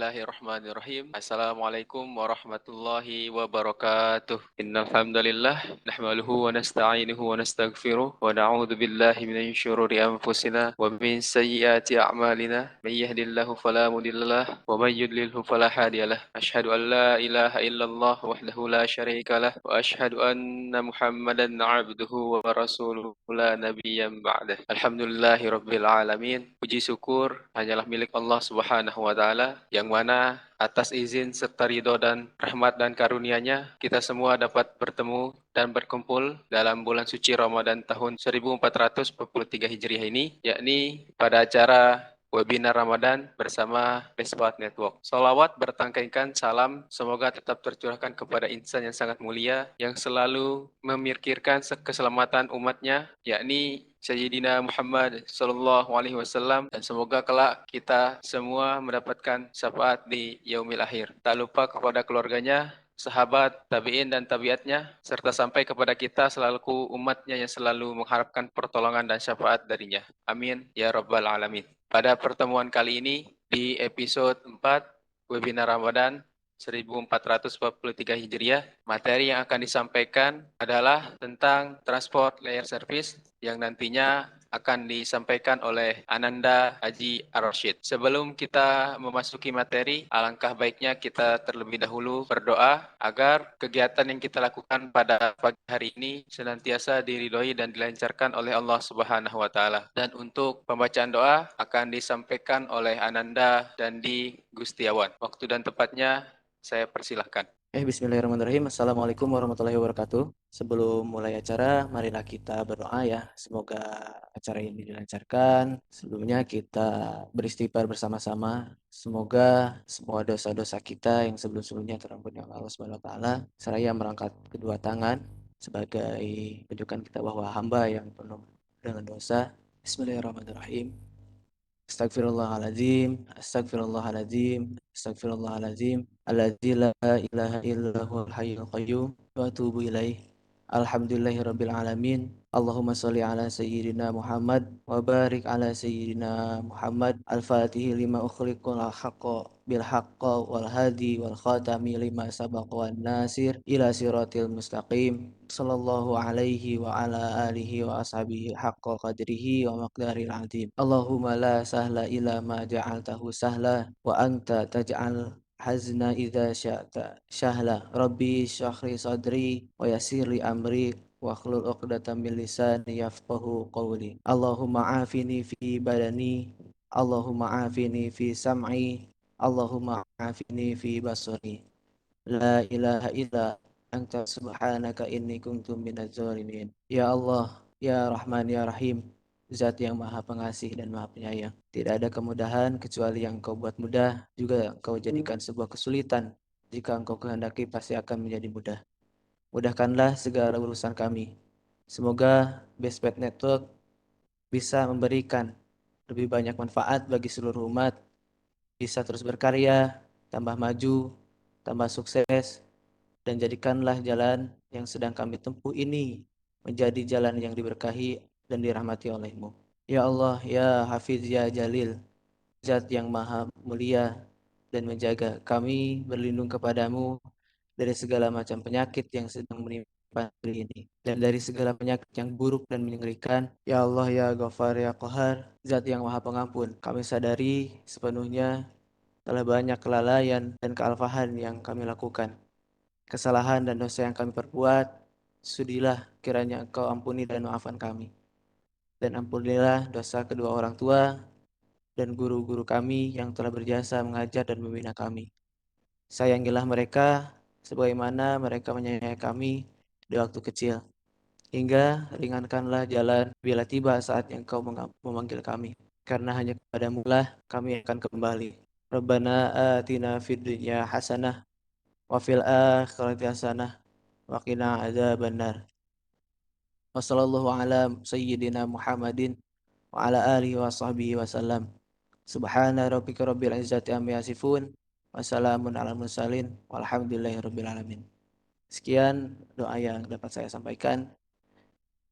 Bismillahirrahmanirrahim. Assalamualaikum warahmatullahi wabarakatuh. Innal hamdalillah nahmaduhu wa nasta'inuhu wa nastaghfiruh wa na'udzu billahi minasy syururi anfusina wa min sayyiati a'malina. May yahdihillahu fala mudhillalah wa may yudlilhu fala hadiyalah. Asyhadu an la ilaha illallah wahdahu la syarikalah wa asyhadu anna Muhammadan 'abduhu wa rasuluhu la nabiyya ba'dah. Alhamdulillahirabbil alamin. Puji syukur hanyalah milik Allah Subhanahu wa taala, yang mana atas izin serta ridho dan rahmat dan karunia-Nya kita semua dapat bertemu dan berkumpul dalam bulan suci Ramadan tahun 1443 Hijriah ini, yakni pada acara webinar Ramadan bersama Bespat Network. Salawat bertangkaikan salam semoga tetap tercurahkan kepada insan yang sangat mulia yang selalu memikirkan keselamatan umatnya, yakni Sayyidina Muhammad Sallallahu Alaihi Wasallam, dan semoga kelak kita semua mendapatkan syafaat di yaumil akhir. Tak lupa kepada keluarganya, sahabat, tabi'in dan tabiatnya, serta sampai kepada kita selaku umatnya yang selalu mengharapkan pertolongan dan syafaat darinya. Amin ya rabbal alamin. Pada pertemuan kali ini di episode 4 webinar Ramadan 1443 Hijriah, materi yang akan disampaikan adalah tentang transport layer service yang nantinya akan disampaikan oleh Ananda Haji Ar-Rasyid. Sebelum kita memasuki materi, alangkah baiknya kita terlebih dahulu berdoa agar kegiatan yang kita lakukan pada pagi hari ini senantiasa diridhoi dan dilancarkan oleh Allah Subhanahu wa taala. Dan untuk pembacaan doa akan disampaikan oleh Ananda dan di Gustiawan. Waktu dan tempatnya saya persilahkan. Bismillahirrahmanirrahim. Assalamualaikum warahmatullahi wabarakatuh. Sebelum mulai acara, marilah kita berdoa ya. Semoga acara ini dilancarkan. Sebelumnya kita beristighfar bersama-sama. Semoga semua dosa-dosa kita yang sebelum-sebelumnya terampuni oleh Allah Subhanahu wa taala. Seraya merangkat kedua tangan sebagai tunjukkan kita bahwa hamba yang penuh dengan dosa. Bismillahirrahmanirrahim. Astagfirullahaladzim, astagfirullahaladzim, astagfirullahaladzim, alladzi la ilaha illa huwal hayyul qayyum wa atubu ilaih. Alhamdulillahirabbil alamin. Allahumma shalli ala sayyidina Muhammad wa barik ala sayyidina Muhammad. Al-Fatih lima ukhliqul haqqa bil haqqa wal hadi wal khatami lima sabaqa wan nasir ila siratil mustaqim. Sallallahu alaihi wa ala alihi wa ashabihi haqqa qadrihi wa maqdaril azim. Allahumma la sahla illa ma ja'altahu sahla wa anta taj'al hazna idza syi'ta syahla. Rabbi shrahli sadri wa yassirli amri wa hlul 'uqdatam min lisani yafqahu qawli. Allahumma afini fi badani, Allahumma afini fi sam'i, Allahumma afini fi basari. La ilaha illa anta subhanaka inni kuntu minaz zalimin. Ya Allah, ya Rahman, ya Rahim, Zat yang maha pengasih dan maha penyayang. Tidak ada kemudahan kecuali yang Engkau buat mudah, juga Engkau jadikan sebuah kesulitan. Jika Engkau kehendaki pasti akan menjadi mudah. Mudahkanlah segala urusan kami. Semoga Bestpad Network bisa memberikan lebih banyak manfaat bagi seluruh umat, bisa terus berkarya, tambah maju, tambah sukses, dan jadikanlah jalan yang sedang kami tempuh ini menjadi jalan yang diberkahi dan dirahmati oleh-Mu. Ya Allah, ya Hafiz, ya Jalil, Zat yang maha mulia dan menjaga, kami berlindung kepadamu dari segala macam penyakit yang sedang menimpa negeri ini, dan dari segala penyakit yang buruk dan mengerikan. Ya Allah, ya Ghafar, ya Qahar, Zat yang maha pengampun, kami sadari sepenuhnya telah banyak kelalaian dan kealfahan yang kami lakukan, kesalahan dan dosa yang kami perbuat. Sudilah kiranya Engkau ampuni dan maafkan kami. Dan ampunilah dosa kedua orang tua dan guru-guru kami yang telah berjasa mengajar dan membina kami. Sayangilah mereka sebagaimana mereka menyayangi kami di waktu kecil. Hingga ringankanlah jalan bila tiba saat yang Engkau memanggil kami. Karena hanya kepadamu lah kami akan kembali. Rabbana atina fid dunya hasanah wa fil akhirati hasanah wa qina adzabannar. Wassallallahu ala sayyidina Muhammadin wa ala alihi wa sahbihi wasallam. Subhana rabbika rabbil izzati amma yasifun wa salamun alal mursalin walhamdulillahi rabbil alamin. Sekian doa yang dapat saya sampaikan.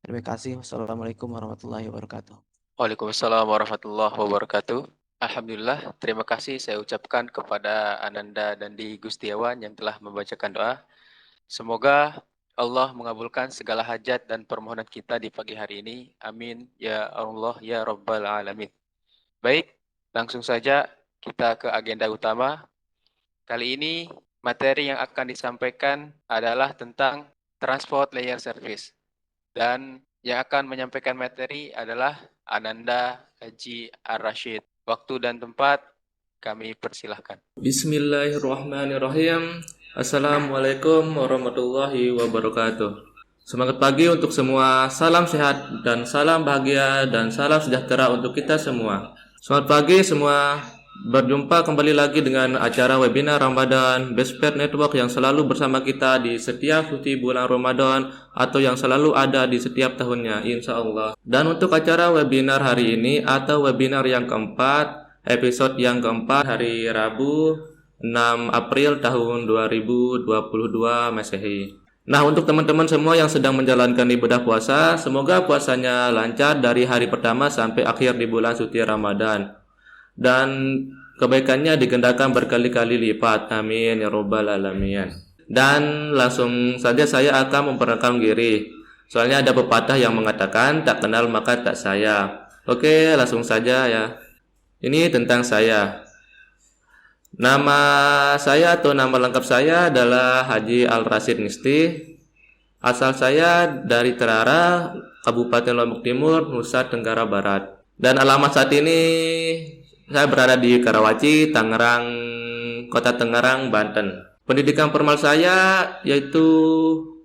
Terima kasih. Wassalamualaikum warahmatullahi wabarakatuh. Waalaikumsalam warahmatullahi wabarakatuh. Alhamdulillah, terima kasih saya ucapkan kepada Ananda dan Di Gustiawan yang telah membacakan doa. Semoga Allah mengabulkan segala hajat dan permohonan kita di pagi hari ini. Amin. Ya Allah, ya Rabbal Alamin. Baik, langsung saja kita ke agenda utama. Kali ini materi yang akan disampaikan adalah tentang transport layer service. Dan yang akan menyampaikan materi adalah Ananda Haji Ar-Rashid. Waktu dan tempat kami persilahkan. Bismillahirrahmanirrahim. Assalamualaikum warahmatullahi wabarakatuh. Semangat pagi untuk semua. Salam sehat dan salam bahagia dan salam sejahtera untuk kita semua. Selamat pagi semua. Berjumpa kembali lagi dengan acara webinar Ramadan Bestpad Network yang selalu bersama kita di setiap suci bulan Ramadan atau yang selalu ada di setiap tahunnya, insya Allah. Dan untuk acara webinar hari ini atau webinar yang keempat, episode yang keempat hari Rabu 6 April tahun 2022 Masehi. Nah, untuk teman-teman semua yang sedang menjalankan ibadah puasa, semoga puasanya lancar dari hari pertama sampai akhir di bulan suci Ramadan. Dan kebaikannya digandakan berkali-kali lipat. Amin ya Rabbal Alamin. Dan langsung saja saya akan memperkenalkan diri. Soalnya ada pepatah yang mengatakan tak kenal maka tak sayang. Oke, langsung saja ya. Ini tentang saya. Nama saya atau nama lengkap saya adalah Haji Al-Rashid Ngisti. Asal saya dari Terara, Kabupaten Lombok Timur, Nusa Tenggara Barat. Dan alamat saat ini saya berada di Karawaci, Tangerang, Kota Tangerang, Banten. Pendidikan formal saya yaitu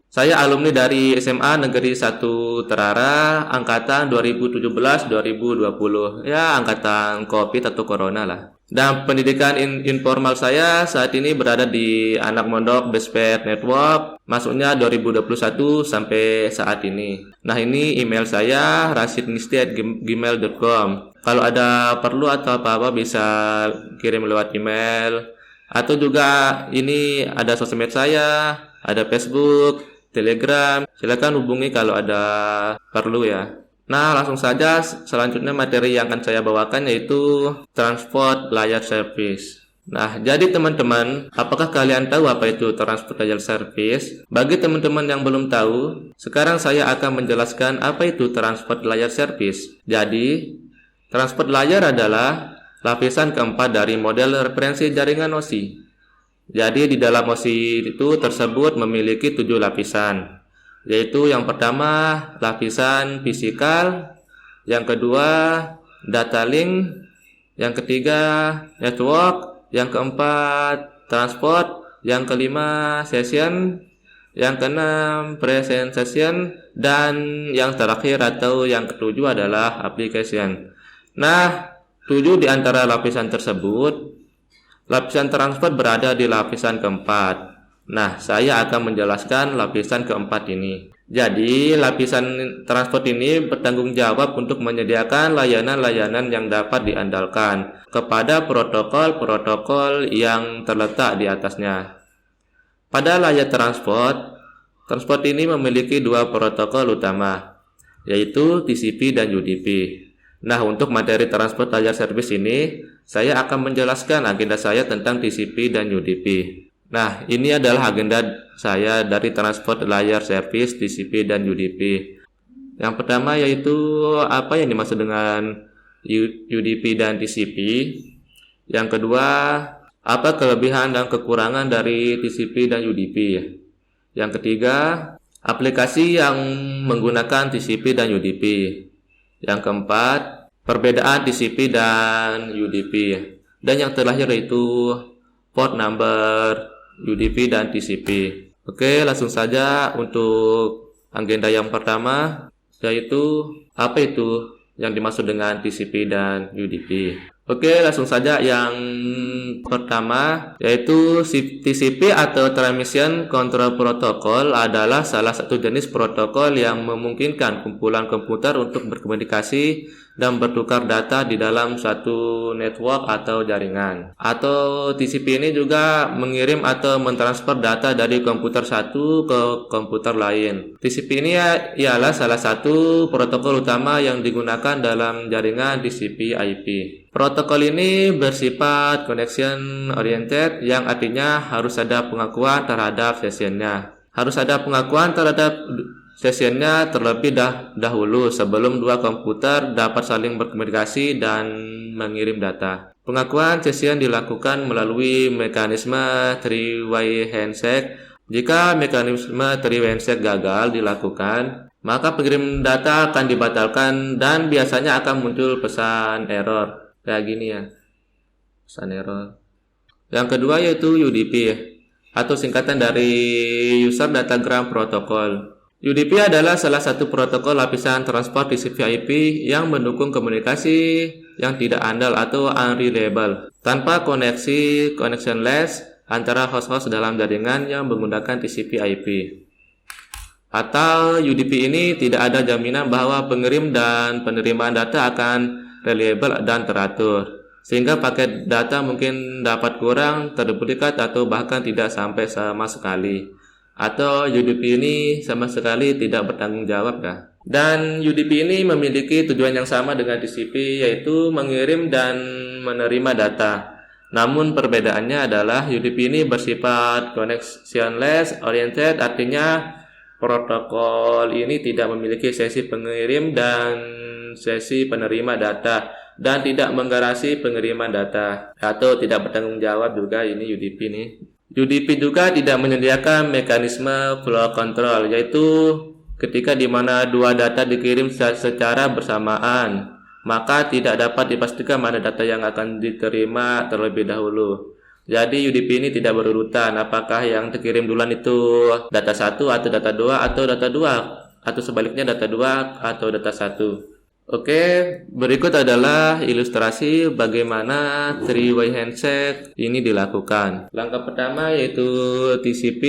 saya alumni dari SMA Negeri 1 Terara, angkatan 2017-2020. Ya, angkatan Covid atau Corona lah. Dan pendidikan informal saya saat ini berada di anak mondok Bestpad Network, masuknya 2021 sampai saat ini. Nah, ini email saya rashidngisti@gmail.com. Kalau ada perlu atau apa-apa bisa kirim lewat email. Atau juga ini ada sosmed saya, ada Facebook, Telegram. Silakan hubungi kalau ada perlu ya. Nah, langsung saja selanjutnya materi yang akan saya bawakan yaitu transport layer service. Nah, jadi teman-teman, apakah kalian tahu apa itu transport layer service? Bagi teman-teman yang belum tahu, sekarang saya akan menjelaskan apa itu transport layer service. Jadi, transport layer adalah lapisan keempat dari model referensi jaringan OSI. Jadi di dalam OSI itu tersebut memiliki 7 lapisan. Yaitu yang pertama lapisan fisikal, yang kedua data link, yang ketiga network, yang keempat transport, yang kelima session, yang keenam presentation, dan yang terakhir atau yang ketujuh adalah application. Nah, 7 di antara lapisan tersebut, lapisan transport berada di lapisan keempat. Nah, saya akan menjelaskan lapisan keempat ini. Jadi, lapisan transport ini bertanggung jawab untuk menyediakan layanan-layanan yang dapat diandalkan kepada protokol-protokol yang terletak di atasnya. Pada layer transport ini memiliki 2 protokol utama, yaitu TCP dan UDP. Nah, untuk materi transport layer service ini, saya akan menjelaskan agenda saya tentang TCP dan UDP. Nah, ini adalah agenda saya dari transport layer service, TCP dan UDP. Yang pertama yaitu apa yang dimaksud dengan UDP dan TCP. Yang kedua, apa kelebihan dan kekurangan dari TCP dan UDP. Yang ketiga, aplikasi yang menggunakan TCP dan UDP. Yang keempat, perbedaan TCP dan UDP. Dan yang terakhir yaitu port number UDP dan TCP. Oke, langsung saja untuk agenda yang pertama, yaitu apa itu yang dimaksud dengan TCP dan UDP. Oke, langsung saja yang pertama, yaitu TCP atau Transmission Control Protocol adalah salah satu jenis protokol yang memungkinkan kumpulan komputer untuk berkomunikasi dan bertukar data di dalam suatu network atau jaringan. Atau TCP ini juga mengirim atau mentransfer data dari komputer satu ke komputer lain. TCP ini ialah salah satu protokol utama yang digunakan dalam jaringan TCP/IP. Protokol ini bersifat connection oriented, yang artinya harus ada pengakuan terhadap sessionnya. Harus ada pengakuan terhadap sessionnya terlebih dahulu sebelum dua komputer dapat saling berkomunikasi dan mengirim data. Pengakuan session dilakukan melalui mekanisme three-way handshake. Jika mekanisme three-way handshake gagal dilakukan, maka pengirim data akan dibatalkan dan biasanya akan muncul pesan error. Kayak gini ya, pesan error. Yang kedua yaitu UDP atau singkatan dari User Datagram Protocol. UDP adalah salah satu protokol lapisan transport TCP/IP yang mendukung komunikasi yang tidak andal atau unreliable tanpa koneksi connectionless antara host-host dalam jaringan yang menggunakan TCP/IP. Atau UDP ini tidak ada jaminan bahwa pengirim dan penerimaan data akan reliable dan teratur, sehingga paket data mungkin dapat kurang, terduplikat, atau bahkan tidak sampai sama sekali. Atau UDP ini sama sekali tidak bertanggung jawab kah? Dan UDP ini memiliki tujuan yang sama dengan TCP, yaitu mengirim dan menerima data. Namun perbedaannya adalah UDP ini bersifat connectionless oriented, artinya protokol ini tidak memiliki sesi pengirim dan sesi penerima data, dan tidak menggarasi pengiriman data, atau tidak bertanggung jawab juga ini UDP ini. UDP juga tidak menyediakan mekanisme flow control, yaitu ketika di mana dua data dikirim secara bersamaan, maka tidak dapat dipastikan mana data yang akan diterima terlebih dahulu. Jadi UDP ini tidak berurutan, apakah yang dikirim duluan itu data 1 atau data 2 atau data 2, atau sebaliknya data 2 atau data 1. Oke, berikut adalah ilustrasi bagaimana three-way handshake ini dilakukan. Langkah pertama yaitu TCP,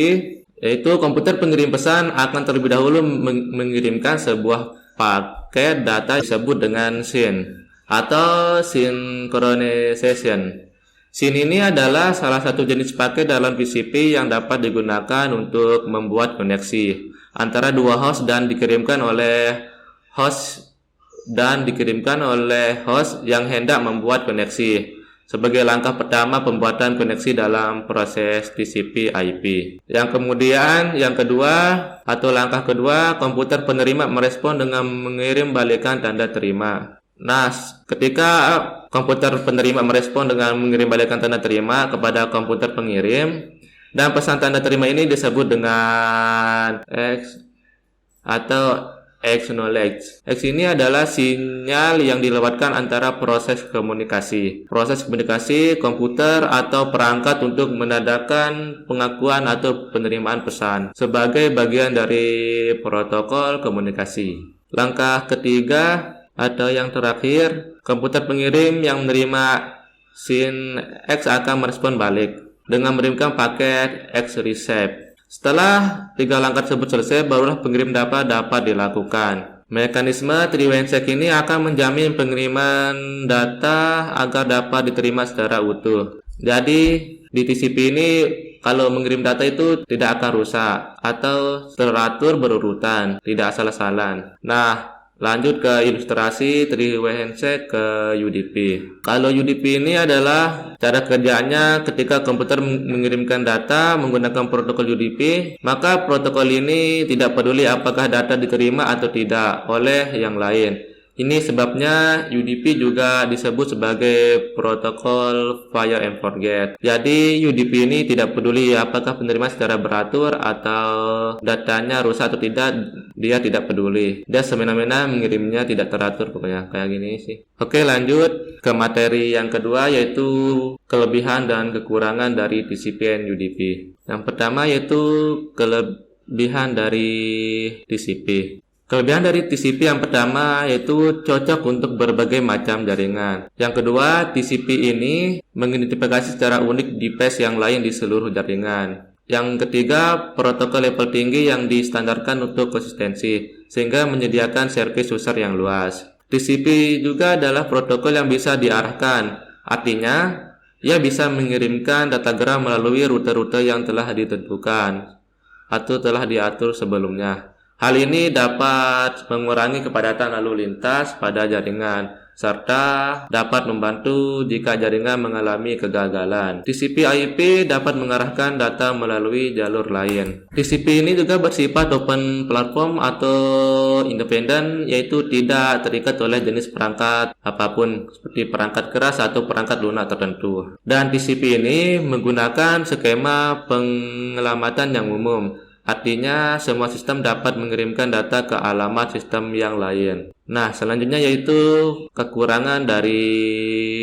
yaitu komputer pengirim pesan akan terlebih dahulu mengirimkan sebuah paket data disebut dengan SYN atau synchronization. SYN ini adalah salah satu jenis paket dalam TCP yang dapat digunakan untuk membuat koneksi antara dua host dan dikirimkan oleh host yang hendak membuat koneksi sebagai langkah pertama pembuatan koneksi dalam proses TCP/IP. Yang kedua atau langkah kedua, komputer penerima merespon dengan mengirim balikan tanda terima. Nah, ketika komputer penerima merespon dengan mengirim balikan tanda terima kepada komputer pengirim, dan pesan tanda terima ini disebut dengan X atau acknowledge. X ini adalah sinyal yang dilewatkan antara proses komunikasi komputer atau perangkat untuk menandakan pengakuan atau penerimaan pesan sebagai bagian dari protokol komunikasi. Langkah ketiga atau yang terakhir, komputer pengirim yang menerima SYN X akan merespon balik dengan mengirimkan paket X receive. Setelah tiga langkah tersebut selesai, barulah pengirim data dapat dilakukan. Mekanisme three-way handshake ini akan menjamin pengiriman data agar dapat diterima secara utuh. Jadi di TCP ini kalau mengirim data itu tidak akan rusak atau teratur berurutan, tidak asal-asalan. Nah, lanjut ke ilustrasi three-way handshake ke UDP. Kalau UDP ini adalah cara kerjanya ketika komputer mengirimkan data menggunakan protokol UDP, maka protokol ini tidak peduli apakah data diterima atau tidak oleh yang lain. Ini sebabnya UDP juga disebut sebagai protokol fire and forget. Jadi UDP ini tidak peduli apakah penerima secara beratur atau datanya rusak atau tidak, dia tidak peduli. Dia semena-mena mengirimnya tidak teratur, pokoknya kayak gini sih. Oke, lanjut ke materi yang kedua, yaitu kelebihan dan kekurangan dari TCP and UDP. Yang pertama yaitu kelebihan dari TCP. Kelebihan dari TCP yang pertama yaitu cocok untuk berbagai macam jaringan. Yang kedua, TCP ini mengidentifikasi secara unik device yang lain di seluruh jaringan. Yang ketiga, protokol level tinggi yang distandarkan untuk konsistensi, sehingga menyediakan service user yang luas. TCP juga adalah protokol yang bisa diarahkan. Artinya, ia bisa mengirimkan datagram melalui rute-rute yang telah ditentukan atau telah diatur sebelumnya. Hal ini dapat mengurangi kepadatan lalu lintas pada jaringan, serta dapat membantu jika jaringan mengalami kegagalan. TCP/IP dapat mengarahkan data melalui jalur lain. TCP ini juga bersifat open platform atau independen, yaitu tidak terikat oleh jenis perangkat apapun, seperti perangkat keras atau perangkat lunak tertentu. Dan TCP ini menggunakan skema penyelamatan yang umum. Artinya, semua sistem dapat mengirimkan data ke alamat sistem yang lain. Nah, selanjutnya yaitu kekurangan dari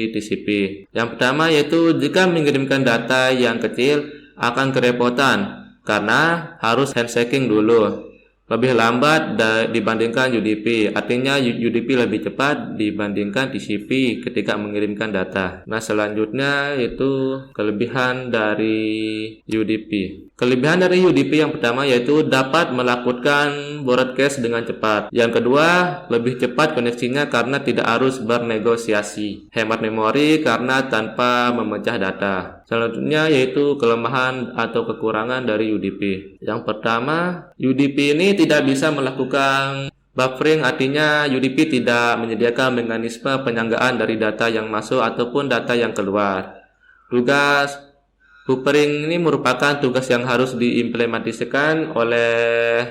TCP. Yang pertama yaitu jika mengirimkan data yang kecil akan kerepotan karena harus handshaking dulu. Lebih lambat dibandingkan UDP. Artinya UDP lebih cepat dibandingkan TCP ketika mengirimkan data. Nah, selanjutnya yaitu kelebihan dari UDP. Kelebihan dari UDP yang pertama yaitu dapat melakukan broadcast dengan cepat. Yang kedua, lebih cepat koneksinya karena tidak harus bernegosiasi. Hemat memori karena tanpa memecah data. Selanjutnya yaitu kelemahan atau kekurangan dari UDP. Yang pertama, UDP ini tidak bisa melakukan buffering, artinya UDP tidak menyediakan mekanisme penyanggaan dari data yang masuk ataupun data yang keluar. Tugas buffering ini merupakan tugas yang harus diimplementasikan oleh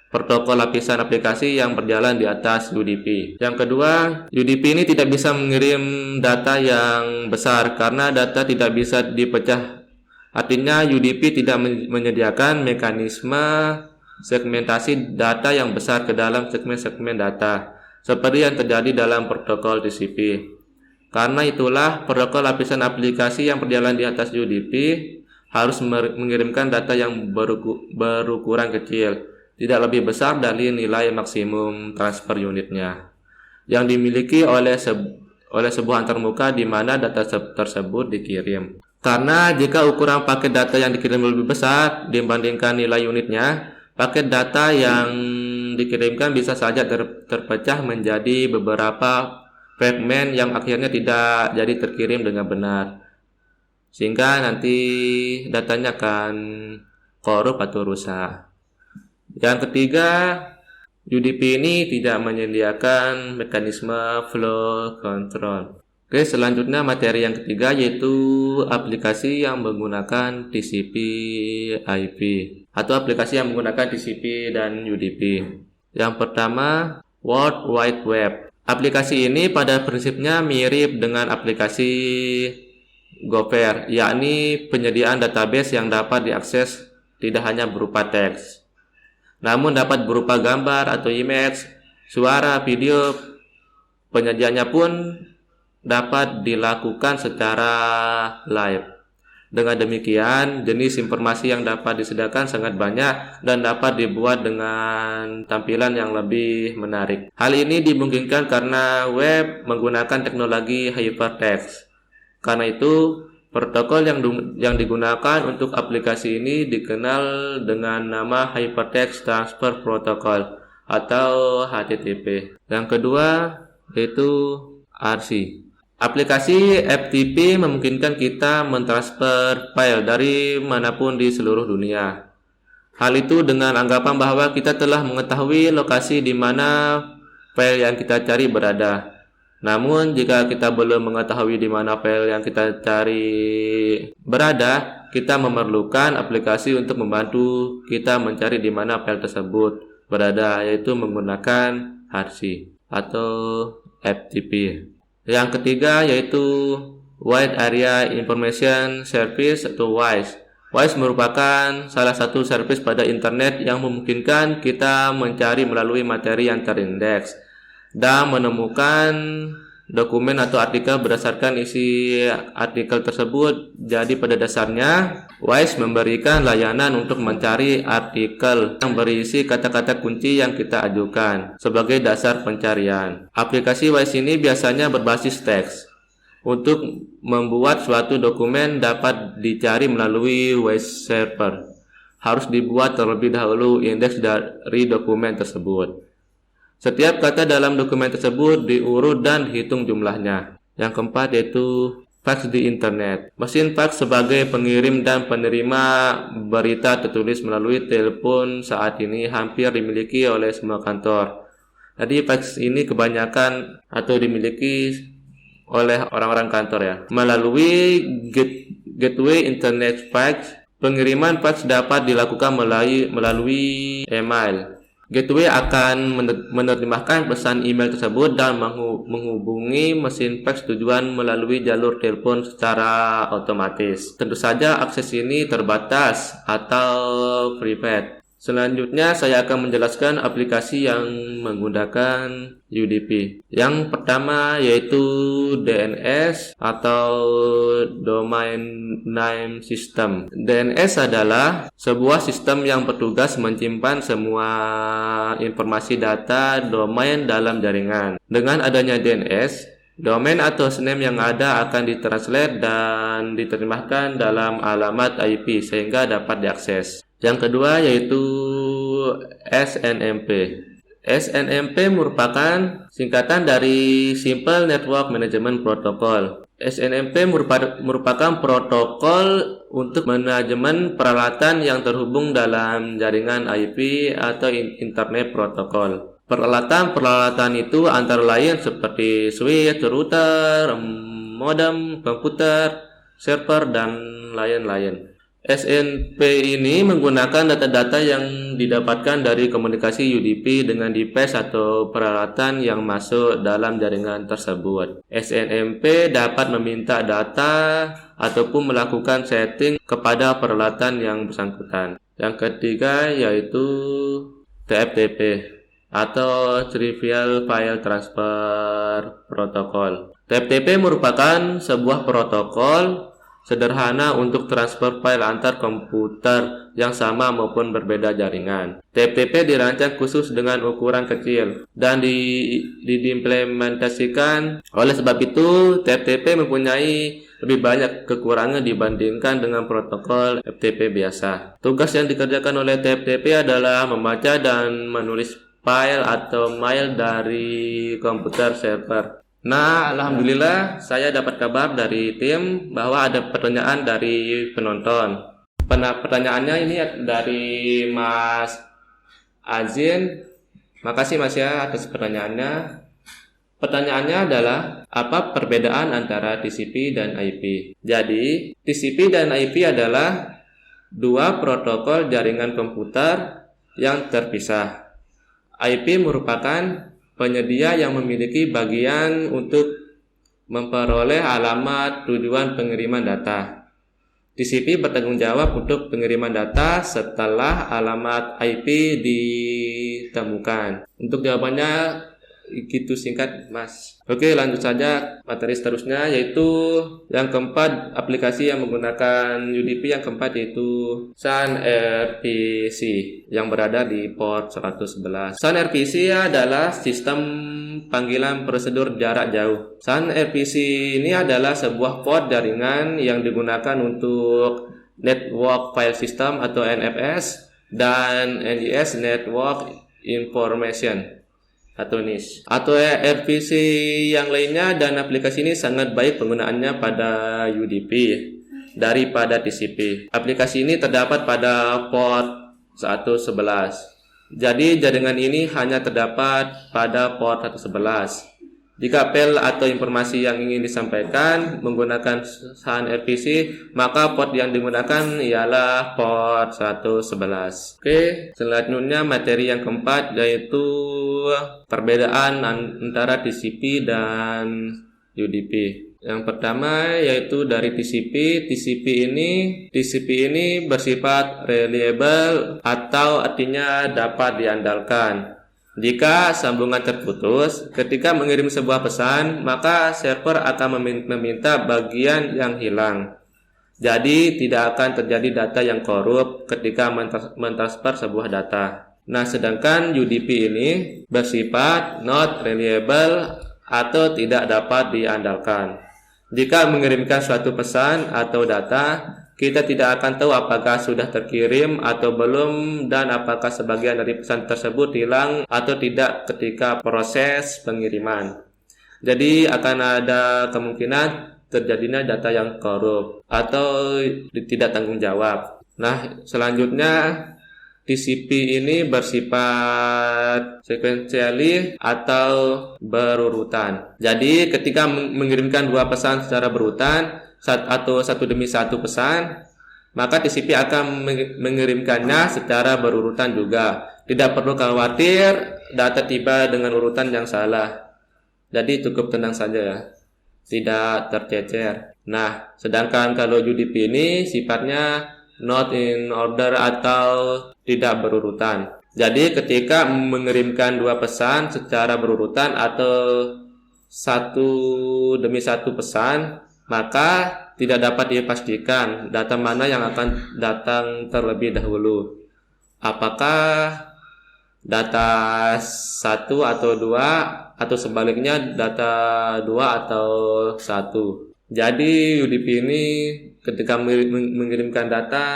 protokol lapisan aplikasi yang berjalan di atas UDP. Yang kedua, UDP ini tidak bisa mengirim data yang besar karena data tidak bisa dipecah. Artinya UDP tidak menyediakan mekanisme segmentasi data yang besar ke dalam segmen-segmen data, seperti yang terjadi dalam protokol TCP. Karena itulah, protokol lapisan aplikasi yang berjalan di atas UDP harus mengirimkan data yang berukuran kecil, tidak lebih besar dari nilai maksimum transfer unitnya, yang dimiliki oleh sebuah antarmuka di mana data tersebut dikirim. Karena jika ukuran paket data yang dikirim lebih besar dibandingkan nilai unitnya, paket data yang dikirimkan bisa saja terpecah menjadi beberapa fragmen yang akhirnya tidak jadi terkirim dengan benar, sehingga nanti datanya akan korup atau rusak. Yang ketiga, UDP ini tidak menyediakan mekanisme flow control. Oke, selanjutnya materi yang ketiga yaitu aplikasi yang menggunakan TCP/IP atau aplikasi yang menggunakan TCP dan UDP. Yang pertama, World Wide Web. Aplikasi ini pada prinsipnya mirip dengan aplikasi Gopher, yakni penyediaan database yang dapat diakses tidak hanya berupa teks, namun dapat berupa gambar atau image, suara, video. Penyajiannya pun dapat dilakukan secara live. Dengan demikian, jenis informasi yang dapat disediakan sangat banyak dan dapat dibuat dengan tampilan yang lebih menarik. Hal ini dimungkinkan karena web menggunakan teknologi hypertext. Karena itu, protokol yang digunakan untuk aplikasi ini dikenal dengan nama Hypertext Transfer Protocol atau HTTP. Yang kedua yaitu RC. Aplikasi FTP memungkinkan kita mentransfer file dari manapun di seluruh dunia. Hal itu dengan anggapan bahwa kita telah mengetahui lokasi di mana file yang kita cari berada. Namun, jika kita belum mengetahui di mana file yang kita cari berada, kita memerlukan aplikasi untuk membantu kita mencari di mana file tersebut berada, yaitu menggunakan RC atau FTP. Yang ketiga yaitu Wide Area Information Service atau WISE. WISE merupakan salah satu service pada internet yang memungkinkan kita mencari melalui materi yang terindeks dan menemukan dokumen atau artikel berdasarkan isi artikel tersebut. Jadi pada dasarnya WISE memberikan layanan untuk mencari artikel yang berisi kata-kata kunci yang kita ajukan sebagai dasar pencarian. Aplikasi WISE ini biasanya berbasis teks. Untuk membuat suatu dokumen dapat dicari melalui WISE server, harus dibuat terlebih dahulu indeks dari dokumen tersebut. Setiap kata dalam dokumen tersebut diurut dan dihitung jumlahnya. Yang keempat yaitu fax di internet. Mesin fax sebagai pengirim dan penerima berita tertulis melalui telepon saat ini hampir dimiliki oleh semua kantor. Jadi fax ini kebanyakan atau dimiliki oleh orang-orang kantor ya. Melalui gateway internet fax, pengiriman fax dapat dilakukan melalui email. Gateway akan menerjemahkan pesan email tersebut dan menghubungi mesin fax tujuan melalui jalur telepon secara otomatis. Tentu saja akses ini terbatas atau private. Selanjutnya saya akan menjelaskan aplikasi yang menggunakan UDP. Yang pertama yaitu DNS atau Domain Name System. DNS adalah sebuah sistem yang bertugas menyimpan semua informasi data domain dalam jaringan. Dengan adanya DNS, domain atau host-name yang ada akan ditranslate dan diterjemahkan dalam alamat IP sehingga dapat diakses. Yang kedua yaitu SNMP. SNMP merupakan singkatan dari Simple Network Management Protocol. SNMP merupakan protokol untuk manajemen peralatan yang terhubung dalam jaringan IP atau Internet Protocol. Peralatan itu antara lain seperti switch, router, modem, komputer, server, dan lain-lain. SNMP ini menggunakan data-data yang didapatkan dari komunikasi UDP dengan device atau peralatan yang masuk dalam jaringan tersebut. SNMP dapat meminta data ataupun melakukan setting kepada peralatan yang bersangkutan. Yang ketiga yaitu TFTP atau Trivial File Transfer Protocol. TFTP merupakan sebuah protokol sederhana untuk transfer file antar komputer yang sama maupun berbeda jaringan. TFTP dirancang khusus dengan ukuran kecil dan diimplementasikan. Oleh sebab itu, TFTP mempunyai lebih banyak kekurangan dibandingkan dengan protokol FTP biasa. Tugas yang dikerjakan oleh TFTP adalah membaca dan menulis file atau mail dari komputer server. Nah, alhamdulillah saya dapat kabar dari tim bahwa ada pertanyaan dari penonton. Pertanyaannya ini dari Mas Azin. Makasih Mas ya atas pertanyaannya. Pertanyaannya adalah apa perbedaan antara TCP dan IP? Jadi, TCP dan IP adalah dua protokol jaringan komputer yang terpisah. IP merupakan penyedia yang memiliki bagian untuk memperoleh alamat tujuan pengiriman data. TCP bertanggung jawab untuk pengiriman data setelah alamat IP ditemukan. Untuk jawabannya gitu singkat Mas. Oke, lanjut saja materi seterusnya yaitu yang keempat, aplikasi yang menggunakan UDP. Yang keempat yaitu Sun RPC yang berada di port 111. Sun RPC adalah sistem panggilan prosedur jarak jauh. Sun RPC ini adalah sebuah port jaringan yang digunakan untuk Network File System atau NFS dan NIS Network Information atau NIS atau RPC yang lainnya, dan aplikasi ini sangat baik penggunaannya pada UDP daripada TCP. Aplikasi ini terdapat pada port 111. Jadi jaringan ini hanya terdapat pada port 111. Jika apel atau informasi yang ingin disampaikan menggunakan Sun RPC, maka port yang digunakan ialah port 111. Oke, selanjutnya materi yang keempat yaitu perbedaan antara TCP dan UDP. Yang pertama yaitu dari TCP. TCP ini bersifat reliable atau artinya dapat diandalkan. Jika sambungan terputus ketika mengirim sebuah pesan, maka server akan meminta bagian yang hilang. Jadi tidak akan terjadi data yang korup ketika mentransfer sebuah data. Nah, sedangkan UDP ini bersifat not reliable atau tidak dapat diandalkan. Jika mengirimkan suatu pesan atau data, kita tidak akan tahu apakah sudah terkirim atau belum dan apakah sebagian dari pesan tersebut hilang atau tidak ketika proses pengiriman. Jadi akan ada kemungkinan terjadinya data yang korup atau tidak tanggung jawab. Nah, selanjutnya TCP ini bersifat sequentially atau berurutan. Jadi ketika mengirimkan dua pesan secara berurutan atau satu demi satu pesan, maka TCP akan mengirimkannya secara berurutan juga. Tidak perlu khawatir data tiba dengan urutan yang salah. Jadi cukup tenang saja ya, tidak tercecer. Nah, sedangkan kalau UDP ini sifatnya not in order atau tidak berurutan. Jadi ketika mengirimkan dua pesan secara berurutan atau satu demi satu pesan, maka tidak dapat dipastikan data mana yang akan datang terlebih dahulu. Apakah data 1 atau 2 atau sebaliknya data 2 atau 1. Jadi UDP ini ketika mengirimkan data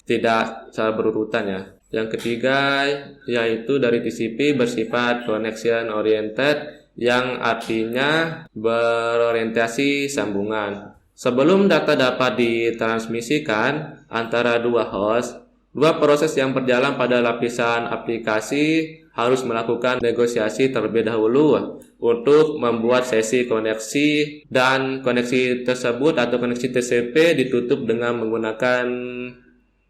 tidak secara berurutan ya. Yang ketiga yaitu dari TCP bersifat connection oriented yang artinya berorientasi sambungan. Sebelum data dapat ditransmisikan antara dua host, dua proses yang berjalan pada lapisan aplikasi harus melakukan negosiasi terlebih dahulu untuk membuat sesi koneksi, dan koneksi tersebut atau koneksi TCP ditutup dengan menggunakan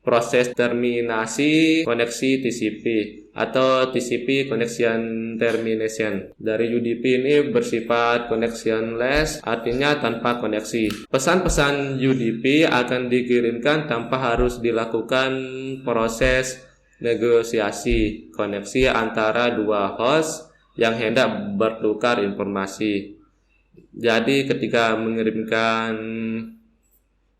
proses terminasi koneksi TCP atau TCP connection termination. Dari UDP ini bersifat connectionless, artinya tanpa koneksi. Pesan-pesan UDP akan dikirimkan tanpa harus dilakukan proses negosiasi koneksi antara dua host yang hendak bertukar informasi. Jadi ketika mengirimkan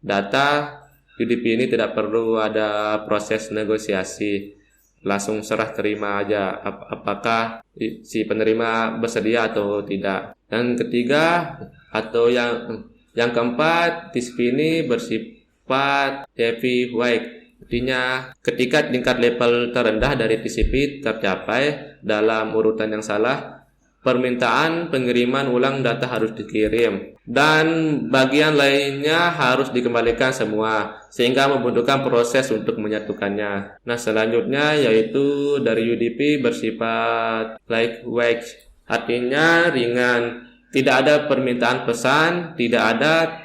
data, UDP ini tidak perlu ada proses negosiasi, langsung serah terima aja apakah si penerima bersedia atau tidak. Dan ketiga atau yang keempat, TCP ini bersifat heavyweight. Artinya ketika tingkat level terendah dari TCP tercapai dalam urutan yang salah, permintaan pengiriman ulang data harus dikirim dan bagian lainnya harus dikembalikan semua, sehingga membutuhkan proses untuk menyatukannya. Nah, selanjutnya yaitu dari UDP bersifat lightweight, artinya ringan, tidak ada permintaan pesan, tidak ada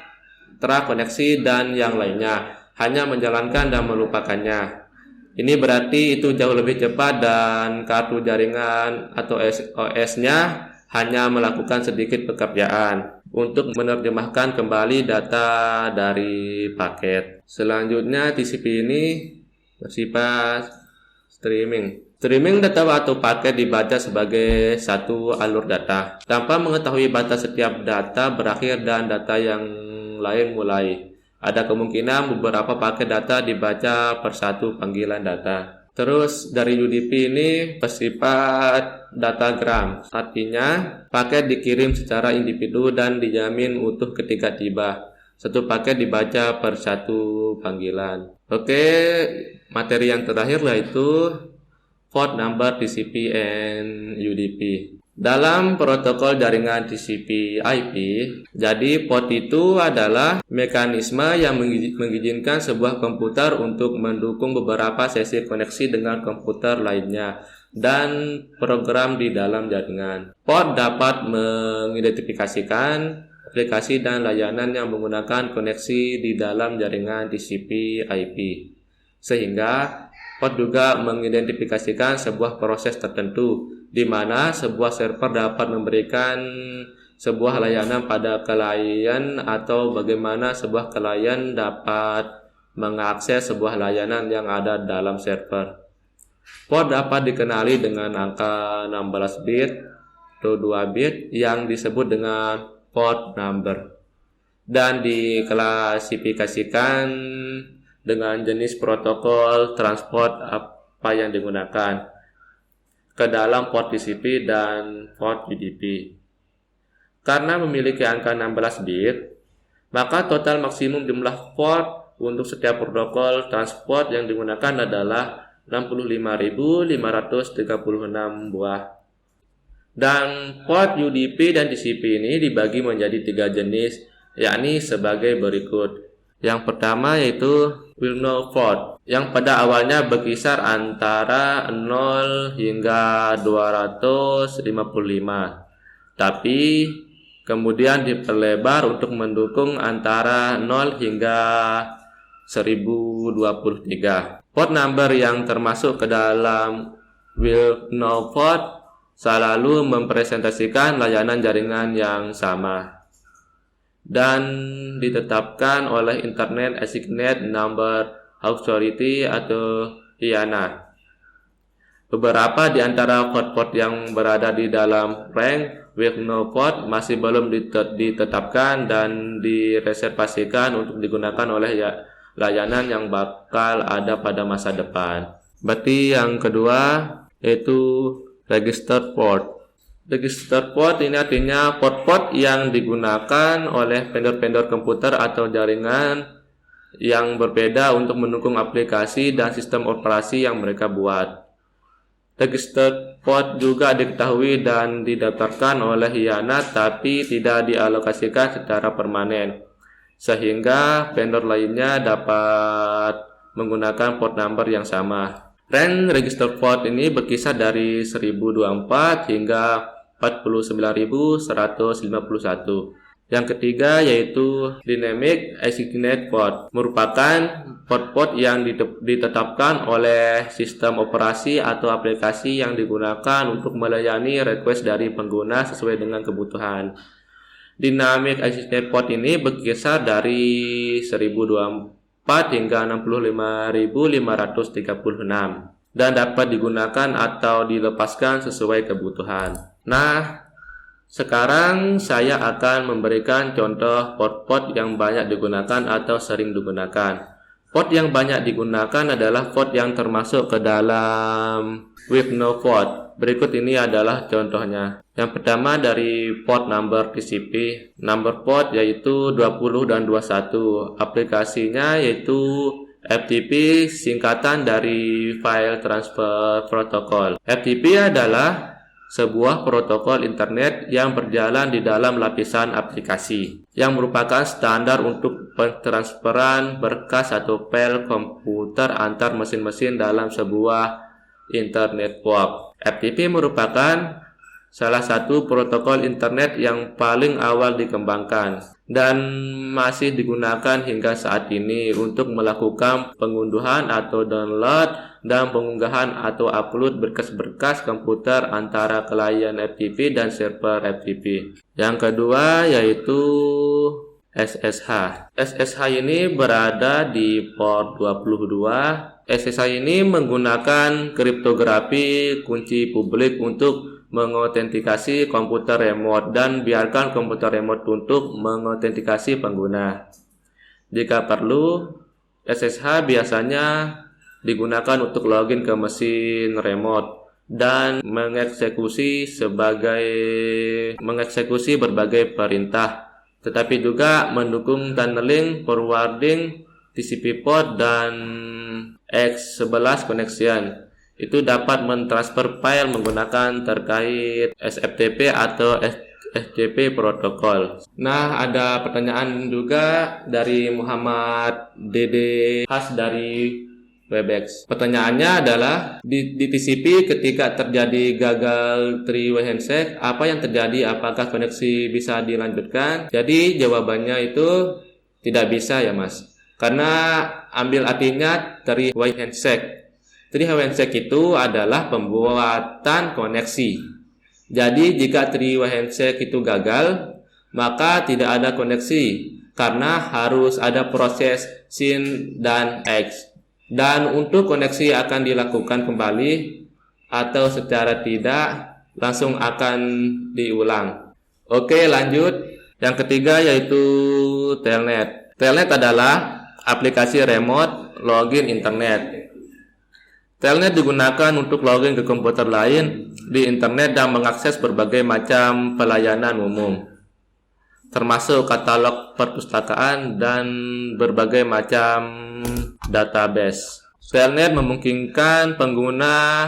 trakoneksi dan yang lainnya, hanya menjalankan dan melupakannya. Ini berarti itu jauh lebih cepat dan kartu jaringan atau OS-nya hanya melakukan sedikit pekerjaan untuk menerjemahkan kembali data dari paket. Selanjutnya TCP ini bersifat streaming. Streaming data atau paket dibaca sebagai satu alur data tanpa mengetahui batas setiap data berakhir dan data yang lain mulai. Ada kemungkinan beberapa paket data dibaca per satu panggilan data. Terus dari UDP ini bersifat datagram, artinya paket dikirim secara individu dan dijamin utuh ketika tiba. Satu paket dibaca per satu panggilan. Oke, materi yang terakhir yaitu port number TCP and UDP. Dalam protokol jaringan TCP/IP, jadi port itu adalah mekanisme yang mengizinkan sebuah komputer untuk mendukung beberapa sesi koneksi dengan komputer lainnya dan program di dalam jaringan. Port dapat mengidentifikasikan aplikasi dan layanan yang menggunakan koneksi di dalam jaringan TCP/IP, sehingga port juga mengidentifikasikan sebuah proses tertentu di mana sebuah server dapat memberikan sebuah layanan pada klien atau bagaimana sebuah klien dapat mengakses sebuah layanan yang ada dalam server. Port dapat dikenali dengan angka 16 bit atau 2 bit yang disebut dengan port number dan diklasifikasikan dengan jenis protokol transport apa yang digunakan ke dalam port TCP dan port UDP. Karena memiliki angka 16 bit, maka total maksimum jumlah port untuk setiap protokol transport yang digunakan adalah 65.536 buah. Dan port UDP dan TCP ini dibagi menjadi 3 jenis, yakni sebagai berikut. Yang pertama yaitu well-known port, yang pada awalnya berkisar antara 0 hingga 255, tapi kemudian diperlebar untuk mendukung antara 0 hingga 1023. Port number yang termasuk ke dalam well-known port selalu mempresentasikan layanan jaringan yang sama dan ditetapkan oleh Internet Assigned Number Authority atau IANA. Beberapa di antara port-port yang berada di dalam rank well-known port masih belum ditetapkan dan direservasikan untuk digunakan oleh layanan yang bakal ada pada masa depan. Berarti yang kedua yaitu registered port. Registered port ini artinya port-port yang digunakan oleh vendor-vendor komputer atau jaringan yang berbeda untuk mendukung aplikasi dan sistem operasi yang mereka buat. Registered port juga diketahui dan didaftarkan oleh IANA tapi tidak dialokasikan secara permanen, sehingga vendor lainnya dapat menggunakan port number yang sama. Rank register port ini berkisar dari 1024 hingga 49.151. Yang ketiga yaitu Dynamic Assigned Port, merupakan port-port yang ditetapkan oleh sistem operasi atau aplikasi yang digunakan untuk melayani request dari pengguna sesuai dengan kebutuhan. Dynamic Assigned Port ini berkisar dari 1024 hingga 65.536 dan dapat digunakan atau dilepaskan sesuai kebutuhan. Nah, sekarang saya akan memberikan contoh port-port yang banyak digunakan atau sering digunakan. Port yang banyak digunakan adalah port yang termasuk ke dalam well-known port. Berikut ini adalah contohnya. Yang pertama dari port number TCP. Number port yaitu 20 dan 21. Aplikasinya yaitu FTP, singkatan dari File Transfer Protocol. FTP adalah sebuah protokol internet yang berjalan di dalam lapisan aplikasi, yang merupakan standar untuk pentransferan berkas atau file komputer antar mesin-mesin dalam sebuah internet network. FTP merupakan salah satu protokol internet yang paling awal dikembangkan dan masih digunakan hingga saat ini untuk melakukan pengunduhan atau download dan pengunggahan atau upload berkas-berkas komputer antara klien FTP dan server FTP. Yang kedua yaitu SSH. SSH ini berada di port 22. SSH ini menggunakan kriptografi kunci publik untuk mengotentikasi komputer remote dan biarkan komputer remote untuk mengotentikasi pengguna. Jika perlu, SSH biasanya digunakan untuk login ke mesin remote dan mengeksekusi berbagai perintah, tetapi juga mendukung tunneling, forwarding, TCP port, dan X11 connection. Itu dapat mentransfer file menggunakan terkait SFTP atau SCP protokol. Nah, ada pertanyaan juga dari Muhammad Dede Has dari Webex. Pertanyaannya adalah di TCP ketika terjadi gagal three-way handshake, apa yang terjadi? Apakah koneksi bisa dilanjutkan? Jadi jawabannya itu tidak bisa ya Mas. Karena ambil artinya three-way handshake. Three-way handshake itu adalah pembuatan koneksi. Jadi jika three-way handshake itu gagal, maka tidak ada koneksi karena harus ada proses SYN dan X. Dan untuk koneksi akan dilakukan kembali atau secara tidak langsung akan diulang. Oke, lanjut. Yang ketiga yaitu Telnet. Telnet adalah aplikasi remote login internet. Telnet digunakan untuk login ke komputer lain di internet dan mengakses berbagai macam pelayanan umum. termasuk katalog perpustakaan dan berbagai macam database. Telnet memungkinkan pengguna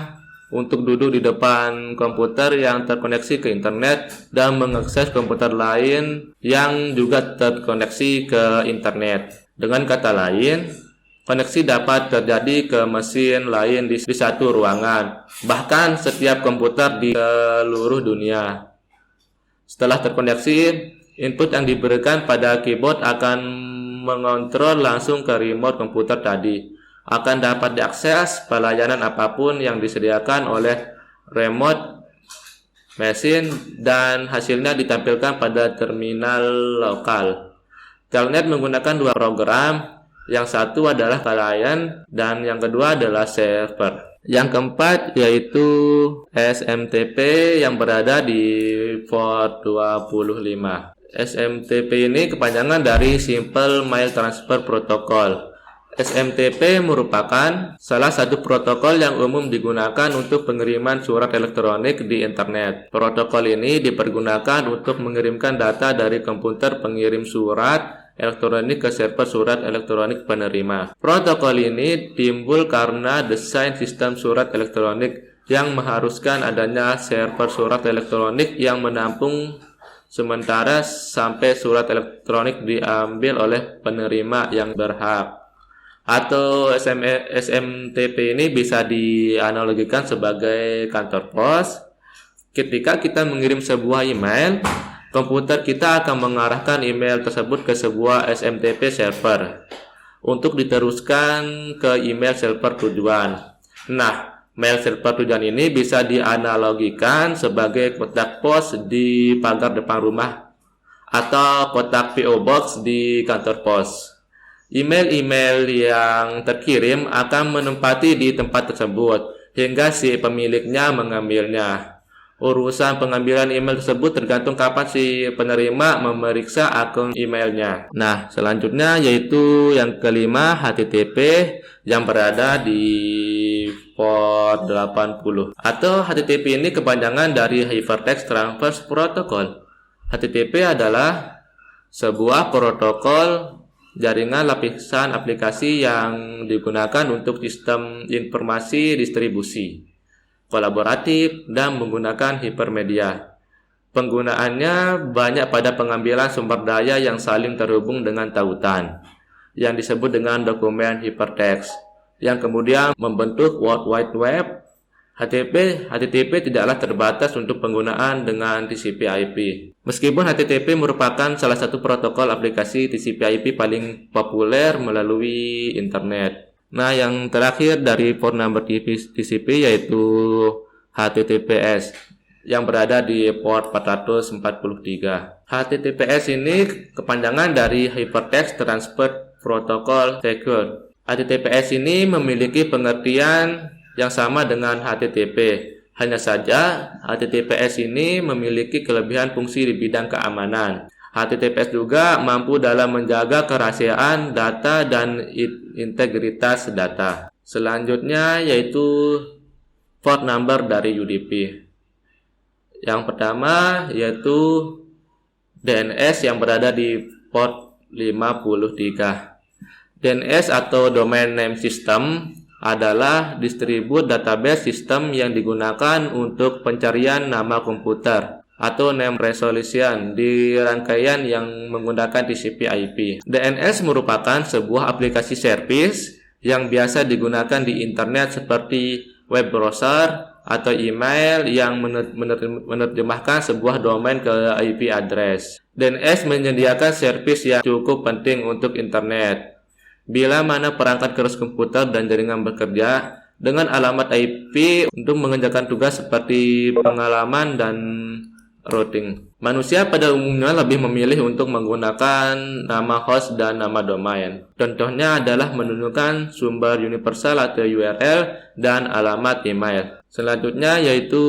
untuk duduk di depan komputer yang terkoneksi ke internet dan mengakses komputer lain yang juga terkoneksi ke internet. Dengan kata lain, koneksi dapat terjadi ke mesin lain di satu ruangan, bahkan setiap komputer di seluruh dunia. Setelah terkoneksi, input yang diberikan pada keyboard akan mengontrol langsung ke remote komputer tadi. Akan dapat diakses pelayanan apapun yang disediakan oleh remote mesin dan hasilnya ditampilkan pada terminal lokal. Telnet menggunakan dua program, yang satu adalah client dan yang kedua adalah server. Yang keempat yaitu SMTP yang berada di port 25. SMTP ini kepanjangan dari Simple Mail Transfer Protocol. SMTP merupakan salah satu protokol yang umum digunakan untuk pengiriman surat elektronik di internet. Protokol ini dipergunakan untuk mengirimkan data dari komputer pengirim surat elektronik ke server surat elektronik penerima. Protokol ini timbul karena desain sistem surat elektronik yang mengharuskan adanya server surat elektronik yang menampung sementara sampai surat elektronik diambil oleh penerima yang berhak. Atau SMTP ini bisa dianalogikan sebagai kantor pos. Ketika kita mengirim sebuah email, komputer kita akan mengarahkan email tersebut ke sebuah SMTP server untuk diteruskan ke email server tujuan. Nah, mail server tujuan ini bisa dianalogikan sebagai kotak pos di pagar depan rumah atau kotak PO Box di kantor pos. Email-email yang terkirim akan menempati di tempat tersebut hingga si pemiliknya mengambilnya. Urusan pengambilan email tersebut tergantung kapan si penerima memeriksa akun emailnya. Nah, selanjutnya yaitu yang kelima, HTTP yang berada di port 80. Atau HTTP ini kepanjangan dari Hypertext Transfer Protocol. HTTP adalah sebuah protokol jaringan lapisan aplikasi yang digunakan untuk sistem informasi distribusi, kolaboratif, dan menggunakan hipermedia. Penggunaannya banyak pada pengambilan sumber daya yang saling terhubung dengan tautan, yang disebut dengan dokumen hypertext, yang kemudian membentuk World Wide Web. HTTP tidaklah terbatas untuk penggunaan dengan TCP/IP. Meskipun HTTP merupakan salah satu protokol aplikasi TCP/IP paling populer melalui internet. Nah, yang terakhir dari port number TCP yaitu HTTPS yang berada di port 443. HTTPS ini kepanjangan dari Hypertext Transfer Protocol Secure. HTTPS ini memiliki pengertian yang sama dengan HTTP. Hanya saja, HTTPS ini memiliki kelebihan fungsi di bidang keamanan. HTTPS juga mampu dalam menjaga kerahasiaan data dan integritas data. Selanjutnya yaitu port number dari UDP. Yang pertama yaitu DNS yang berada di port 53. DNS atau Domain Name System adalah distribut database sistem yang digunakan untuk pencarian nama komputer atau name resolution di rangkaian yang menggunakan TCP/IP. DNS merupakan sebuah aplikasi service yang biasa digunakan di internet seperti web browser atau email yang menerjemahkan sebuah domain ke IP address. DNS menyediakan service yang cukup penting untuk internet. Bila mana perangkat keras komputer dan jaringan bekerja dengan alamat IP untuk mengerjakan tugas seperti pengalaman dan routing. Manusia pada umumnya lebih memilih untuk menggunakan nama host dan nama domain. Contohnya adalah menunjukkan sumber universal atau URL dan alamat email. Selanjutnya yaitu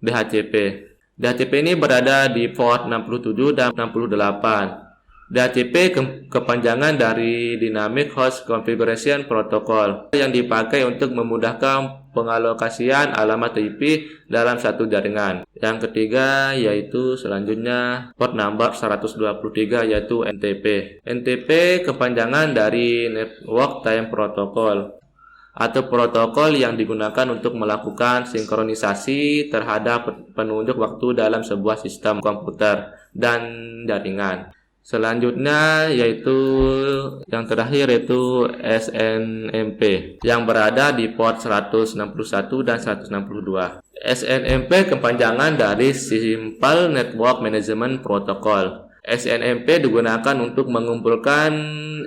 DHCP. DHCP ini berada di port 67 dan 68. DHCP kepanjangan dari Dynamic Host Configuration Protocol yang dipakai untuk memudahkan pengalokasian alamat IP dalam satu jaringan. Yang ketiga yaitu selanjutnya port number 123 yaitu NTP. NTP kepanjangan dari Network Time Protocol atau protokol yang digunakan untuk melakukan sinkronisasi terhadap penunjuk waktu dalam sebuah sistem komputer dan jaringan. Selanjutnya yaitu yang terakhir yaitu SNMP yang berada di port 161 dan 162. SNMP kepanjangan dari Simple Network Management Protocol. SNMP digunakan untuk mengumpulkan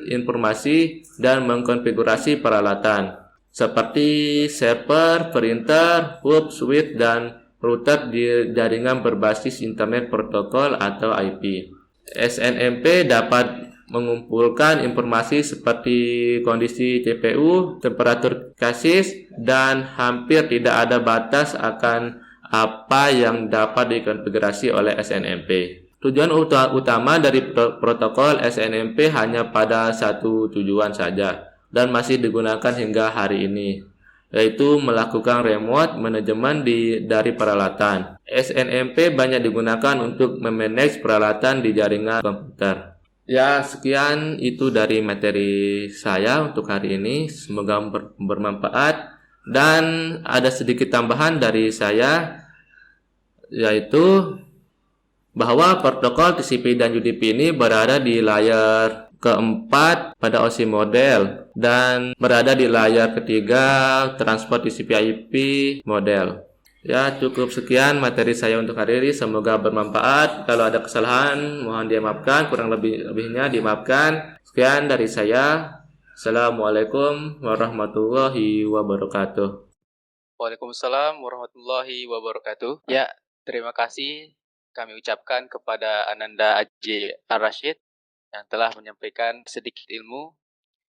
informasi dan mengkonfigurasi peralatan seperti server, printer, hub, switch, dan router di jaringan berbasis Internet Protocol atau IP. SNMP dapat mengumpulkan informasi seperti kondisi CPU, temperatur cache, dan hampir tidak ada batas akan apa yang dapat dikonfigurasi oleh SNMP. Tujuan utama dari protokol SNMP hanya pada satu tujuan saja dan masih digunakan hingga hari ini, yaitu melakukan remote manajemen dari peralatan. SNMP banyak digunakan untuk memanage peralatan di jaringan komputer. Ya, sekian itu dari materi saya untuk hari ini. Semoga bermanfaat. Dan ada sedikit tambahan dari saya, yaitu bahwa protokol TCP dan UDP ini berada di layar keempat pada OSI model dan berada di layar ketiga transport TCP/IP model. Ya, cukup sekian materi saya untuk hari ini. Semoga bermanfaat. Kalau ada kesalahan, mohon dimaafkan. Kurang lebihnya dimaafkan. Sekian dari saya. Assalamualaikum warahmatullahi wabarakatuh. Waalaikumsalam warahmatullahi wabarakatuh. Ya, terima kasih kami ucapkan kepada Ananda Aji Ar-Rashid yang telah menyampaikan sedikit ilmu.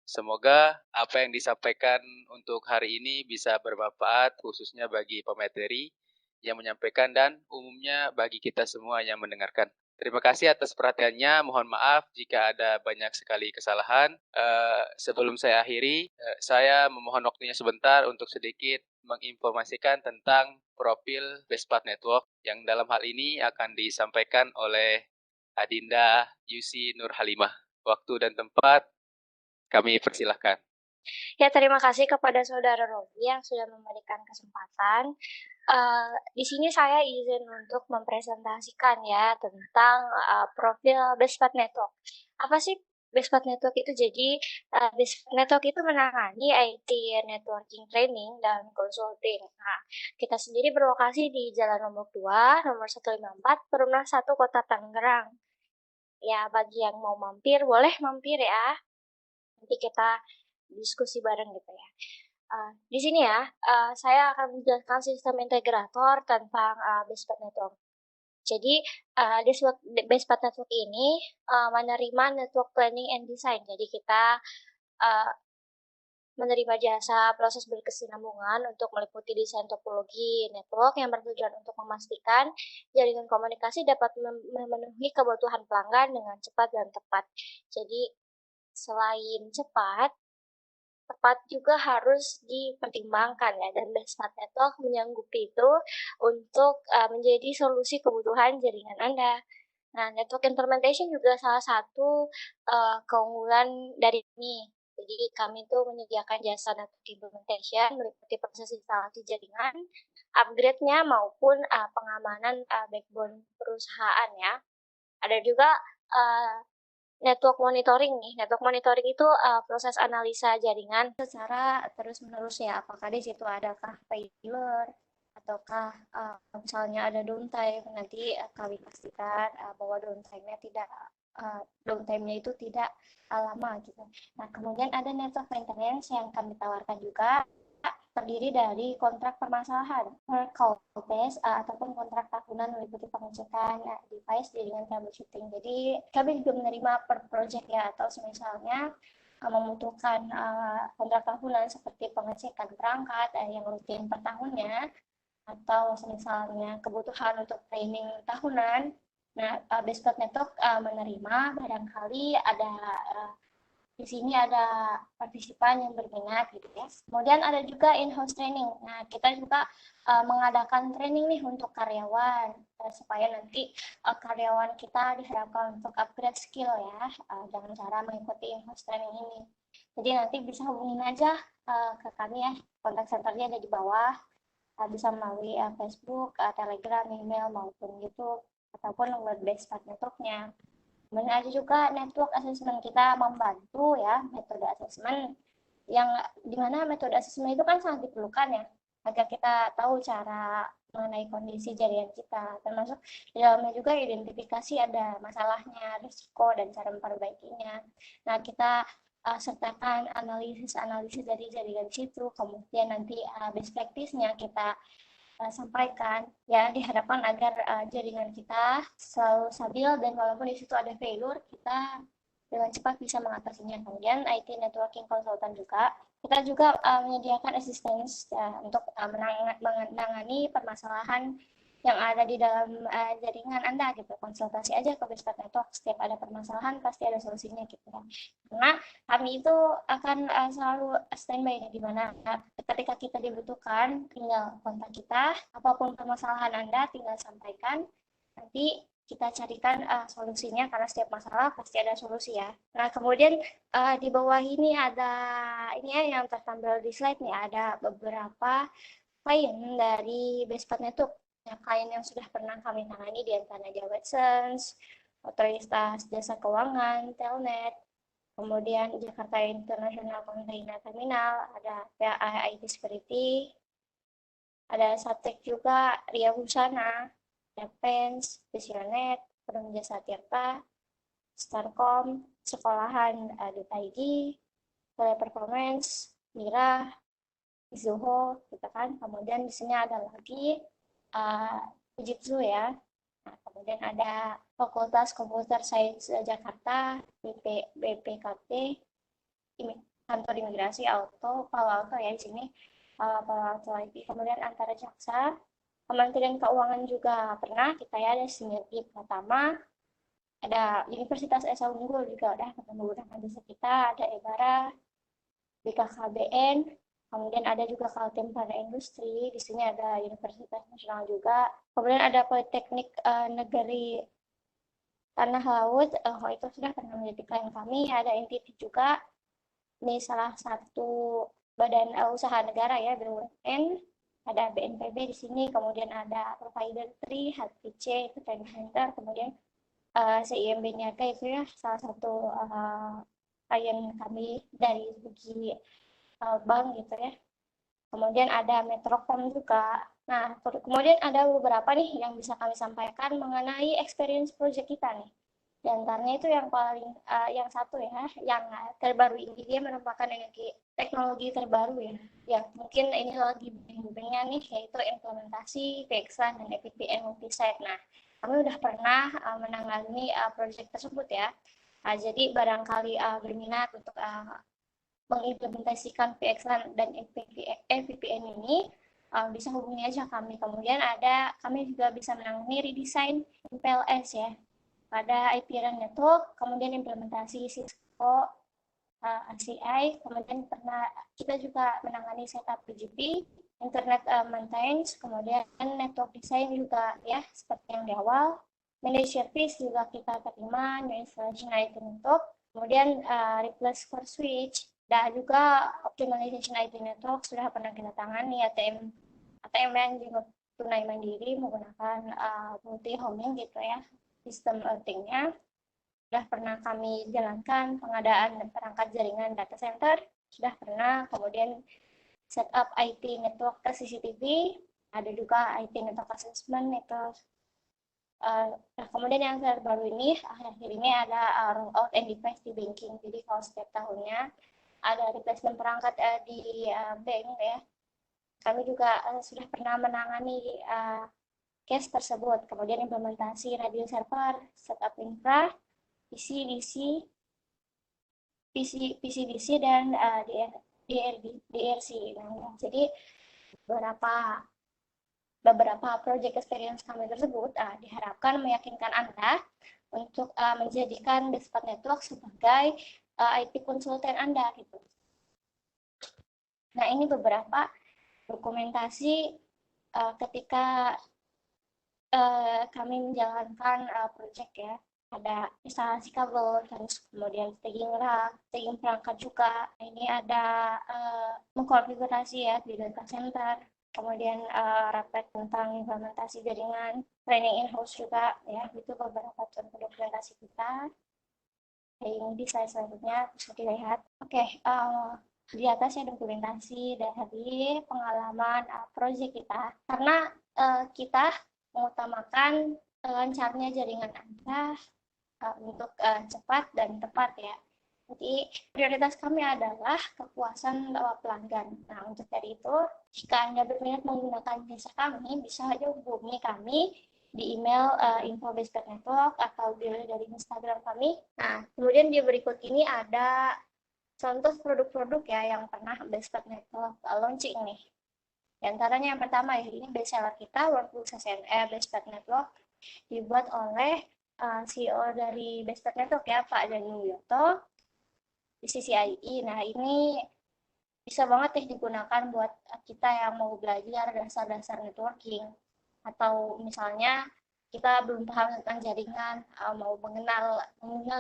Semoga apa yang disampaikan untuk hari ini bisa bermanfaat khususnya bagi pemateri yang menyampaikan dan umumnya bagi kita semua yang mendengarkan. Terima kasih atas perhatiannya. Mohon maaf jika ada banyak sekali kesalahan. Sebelum saya akhiri, saya memohon waktunya sebentar untuk sedikit menginformasikan tentang profil Bestpat Network yang dalam hal ini akan disampaikan oleh Adinda Yusi Nur Halimah. Waktu dan tempat kami persilahkan. Ya, terima kasih kepada Saudara Robi yang sudah memberikan kesempatan. Di sini saya izin untuk mempresentasikan ya tentang profil Bestpat Network. Apa sih Bestpat Network itu? Jadi Bestpat Network itu menangani IT networking training dan consulting. Nah, kita sendiri berlokasi di Jalan Lombok 2, nomor 154, Perumnas 1, Kota Tangerang. Ya, bagi yang mau mampir, boleh mampir ya. Nanti kita diskusi bareng gitu ya. Di sini ya, saya akan menjelaskan sistem integrator tentang Bestpat Network. Jadi, Bestpat Network ini menerima network planning and design. Jadi kita menerima jasa proses berkesinambungan untuk meliputi desain topologi network yang bertujuan untuk memastikan jaringan komunikasi dapat memenuhi kebutuhan pelanggan dengan cepat dan tepat. Jadi, selain cepat, tepat juga harus dipertimbangkan ya, dan Bestpat Network menyanggupi itu untuk menjadi solusi kebutuhan jaringan Anda. Nah, network implementation juga salah satu keunggulan dari ini. Jadi kami tuh menyediakan jasa network implementation meliputi proses instalasi jaringan, upgrade-nya maupun pengamanan backbone perusahaan ya. Ada juga network monitoring nih. Network monitoring itu proses analisa jaringan secara terus-menerus ya. Apakah di situ adakah failure ataukah misalnya ada downtime. Nanti kami pastikan bahwa downtime-nya itu tidak lama gitu. Nah, kemudian ada network maintenance yang kami tawarkan juga, terdiri dari kontrak permasalahan, call base, ataupun kontrak tahunan meliputi pengecekan device dengan troubleshooting. Jadi kami juga menerima per project ya, atau misalnya membutuhkan kontrak tahunan seperti pengecekan perangkat yang rutin per tahunnya, atau misalnya kebutuhan untuk training tahunan, Nah, Bestplat Network menerima barangkali ada di sini ada partisipan yang berminat gitu ya. Kemudian ada juga in-house training. Nah, kita juga mengadakan training nih untuk karyawan supaya nanti karyawan kita diharapkan untuk upgrade skill ya dengan cara mengikuti in-house training ini. Jadi nanti bisa hubungin aja ke kami ya. Kontak centernya ada di bawah. Bisa melalui Facebook, Telegram, email maupun YouTube ataupun web Bestplat Network-nya. Kemudian ada juga network assessment, kita membantu ya metode assessment yang dimana metode assessment itu kan sangat diperlukan ya agar kita tahu cara mengenai kondisi jaringan kita, termasuk di dalamnya juga identifikasi ada masalahnya, risiko dan cara memperbaikinya. Nah, kita sertakan analisis dari jaringan situ, kemudian nanti best practice-nya kita sampaikan ya, diharapkan agar jaringan kita selalu stabil dan walaupun di situ ada failure kita dengan cepat bisa mengatasinya. Kemudian IT networking consultant juga kita juga menyediakan assistance untuk menangani permasalahan yang ada di dalam jaringan Anda gitu. Konsultasi aja ke Bestplat Network, setiap ada permasalahan pasti ada solusinya gitu ya. Karena kami itu akan selalu standby di mana ketika kita dibutuhkan tinggal kontak kita, apapun permasalahan Anda tinggal sampaikan, nanti kita carikan solusinya karena setiap masalah pasti ada solusi ya. Nah, kemudian di bawah ini ada ini ya yang tertampil di slide nih, ada beberapa klien dari Bestplat Network. Nah, klien yang sudah pernah kami tangani di antaranya Watsons, Otoritas Jasa Keuangan, Telnet, kemudian Jakarta International Container Terminal, ada PAI IT Security, ada Satek juga, Ria Husana, Defense, Visionet, Perum Jasa Tirta, Starcom, Sekolahan .id, Teleperformance, Mira, Zuho, gitu kan. Kemudian di sini ada lagi Fujitsu ya. Nah, kemudian ada Fakultas Komputer Sains Jakarta, BPKT, Kantor Imigrasi Auto, Palo Alto ya di sini, Palo Alto IP. Kemudian Antara Jaksa, Kementerian Keuangan juga pernah kita ya, ada Sinergi Pratama, ada Universitas Esa Unggul juga udah menggunakan jasa kita, ada Ebara, BKKBN, kemudian ada juga Kaltim pada Industri, di sini ada Universitas Nasional juga, kemudian ada Politeknik Negeri Tanah Laut, itu sudah pernah menjadi klien kami, ada NTT juga, ini salah satu badan usaha negara ya, BUMN, ada BNPB di sini, kemudian ada provider 3, HPC, itu training center, kemudian CIMB Niaga itu ya salah satu klien kami dari segi bank gitu ya. Kemudian ada Metrocom juga. Nah, kemudian ada beberapa nih yang bisa kami sampaikan mengenai experience project kita nih. Di antaranya itu yang paling yang satu ya, yang terbaru ini dia merupakan teknologi terbaru ya. Yang mungkin ini lagi booming-boomingnya nih, yaitu implementasi VXLAN dan VPN multi-site. Nah, kami udah pernah menangani proyek tersebut ya. Jadi barangkali berminat untuk mengimplementasikan VXLAN dan VPN ini, bisa hubungi aja kami. Kemudian kami juga bisa menangani redesign MPLS ya pada IP RAN Network, kemudian implementasi Cisco ACI, kemudian kita juga menangani setup BGP, internet maintenance, kemudian network design juga ya seperti yang di awal, managed service juga kita terima, new installation IT network, kemudian replace core switch, dan juga optimization IT network sudah pernah kita tangani, ATM yang juga tunai mandiri menggunakan multi homing gitu ya, sistem earthing-nya sudah pernah kami jalankan, pengadaan perangkat jaringan data center sudah pernah, kemudian setup IT network ke CCTV, ada juga IT network assessment itu. Nah, kemudian yang terbaru ini akhir-akhir ini ada rollout and device di banking. Jadi kalau setiap tahunnya ada replacement perangkat di bank ya, kami juga sudah pernah menangani case tersebut. Kemudian implementasi radio server, setup infra, PC-DC, PC-DC dan DRC. Nah, jadi beberapa beberapa project experience kami tersebut diharapkan meyakinkan Anda untuk menjadikan Bespat Network sebagai IT konsultan Anda gitu. Nah, ini beberapa dokumentasi ketika kami menjalankan project ya. Ada instalasi kabel, terus kemudian staging rak, staging perangkat juga. Ini ada mengkonfigurasi ya di data center, kemudian rapid tentang implementasi jaringan, training in-house juga ya, itu beberapa contoh dokumentasi kita. Yang di slide selanjutnya bisa dilihat. Oke, di atas ya dokumentasi dari pengalaman proyek kita. Karena kita mengutamakan lancarnya jaringan Anda untuk cepat dan tepat ya. Jadi prioritas kami adalah kepuasan pelanggan. Nah, untuk dari itu, jika Anda berminat menggunakan jasa kami, bisa saja hubungi kami di email info Bespat Network atau dari Instagram kami. Nah, kemudian di berikut ini ada contoh produk-produk ya yang pernah Bespat Network launching nih. Di antaranya yang pertama ya, ini bestseller kita, Workbook CCNA Bespat Network, dibuat oleh CEO dari Bespat Network ya, Pak Dani Wiyoto, di CCIE. Nah, ini bisa banget ya digunakan buat kita yang mau belajar dasar-dasar networking, atau misalnya kita belum paham tentang jaringan, mau mengenal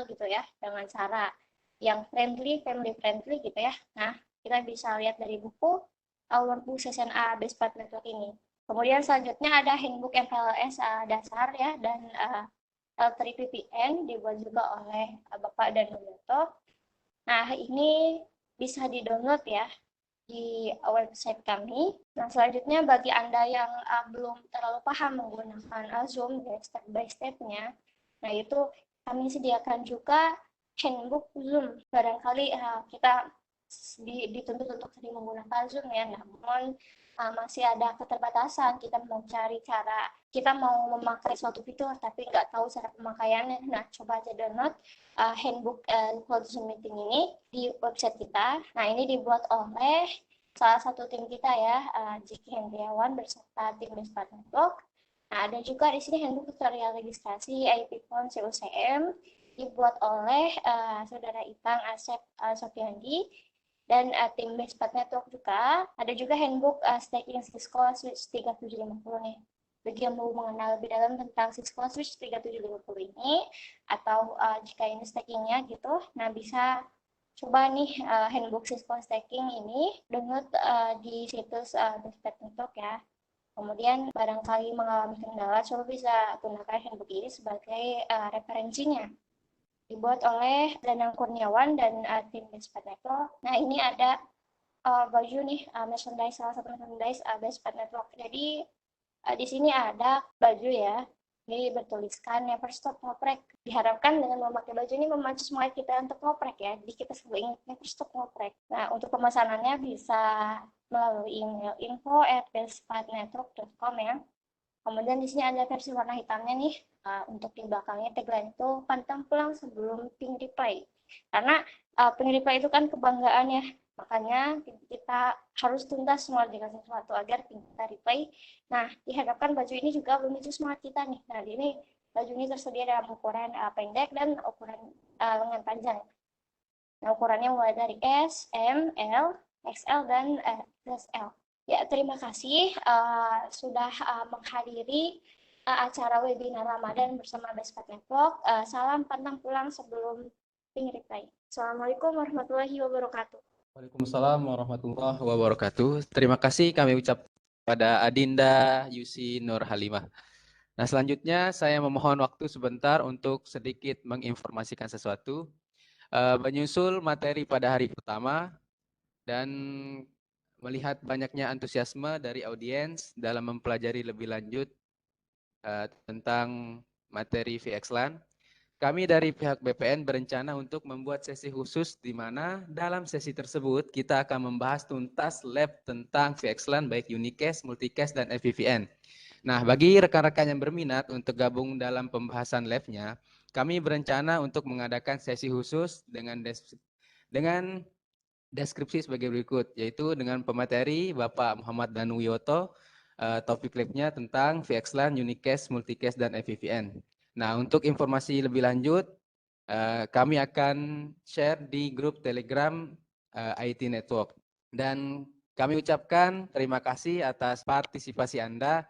gitu ya, dengan cara yang family friendly gitu ya. Nah, kita bisa lihat dari buku Workbook CCNA Bespat Network ini. Kemudian selanjutnya ada handbook MPLS dasar ya, dan L3 VPN dibuat juga oleh Bapak Dan Wiyoto. Nah, ini bisa di-download ya di website kami. Nah, selanjutnya bagi Anda yang belum terlalu paham menggunakan Zoom ya, step by step-nya, nah itu kami sediakan juga handbook Zoom. Barangkali kita dituntut untuk sering menggunakan Zoom ya, namun masih ada keterbatasan, kita mau cari cara, kita mau memakai suatu fitur tapi nggak tahu cara pemakaiannya. Nah, coba aja download handbook Cloud Zoom Meeting ini di website kita. Nah, ini dibuat oleh salah satu tim kita ya, Jiki Hendriawan beserta tim Bespat Network. Nah, ada juga di sini handbook tutorial registrasi IP phone CUCM dibuat oleh saudara Itang Asep Sofiandi dan tim Bespat Network juga. Ada juga handbook staking Cisco Switch 3750 nih. Bagi yang mau mengenal lebih dalam tentang Cisco Switch 3750 ini, atau jika ini stakingnya gitu, nah bisa coba nih handbook Cisco staking ini download di situs Bespat Network ya. Kemudian barangkali mengalami kendala, coba bisa gunakan handbook ini sebagai referensinya. Dibuat oleh Danang Kurniawan dan tim Bespat Network. Nah, ini ada baju nih, merchandise, salah satu merchandise Bespat Network. Jadi di sini ada baju ya, jadi bertuliskan Never Stop Ngoprek. Diharapkan dengan memakai baju ini memacu semangat kita untuk ngoprek ya, jadi kita selalu ingat Never Stop Ngoprek. Nah, untuk pemesanannya bisa melalui email info@bespatnetwork.com ya. Kemudian di sini ada versi warna hitamnya nih, untuk di belakangnya tagline itu pantang pulang sebelum ping reply. Karena ping reply itu kan kebanggaan ya, makanya kita harus tuntas semua dengan sesuatu agar ping kita reply. Nah, diharapkan baju ini juga memicu semangat kita nih. Nah, ini baju ini tersedia dalam ukuran pendek dan ukuran lengan panjang. Nah, ukurannya mulai dari S, M, L, XL, dan XL. Ya, terima kasih sudah menghadiri acara webinar Ramadan bersama Bespat Network. Salam pantang pulang sebelum ping reply. Assalamualaikum warahmatullahi wabarakatuh. Waalaikumsalam warahmatullahi wabarakatuh. Terima kasih kami ucap pada Adinda Yusi Nur Halimah. Nah, selanjutnya saya memohon waktu sebentar untuk sedikit menginformasikan sesuatu. Menyusul materi pada hari pertama dan melihat banyaknya antusiasme dari audiens dalam mempelajari lebih lanjut tentang materi VXLAN, kami dari pihak BPN berencana untuk membuat sesi khusus di mana dalam sesi tersebut kita akan membahas tuntas lab tentang VXLAN baik unicast, multicast, dan FVVN. Nah, bagi rekan-rekan yang berminat untuk gabung dalam pembahasan labnya, kami berencana untuk mengadakan sesi khusus dengan deskripsi sebagai berikut, yaitu dengan pemateri Bapak Muhammad Danu Wiyoto, topik labnya tentang VXLAN, Unicast, Multicast, dan FVVN. Nah, untuk informasi lebih lanjut, kami akan share di grup Telegram IT Network. Dan kami ucapkan terima kasih atas partisipasi Anda.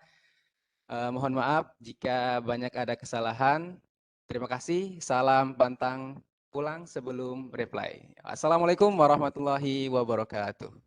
Mohon maaf jika banyak ada kesalahan. Terima kasih. Salam pantang pulang sebelum reply. Assalamualaikum warahmatullahi wabarakatuh.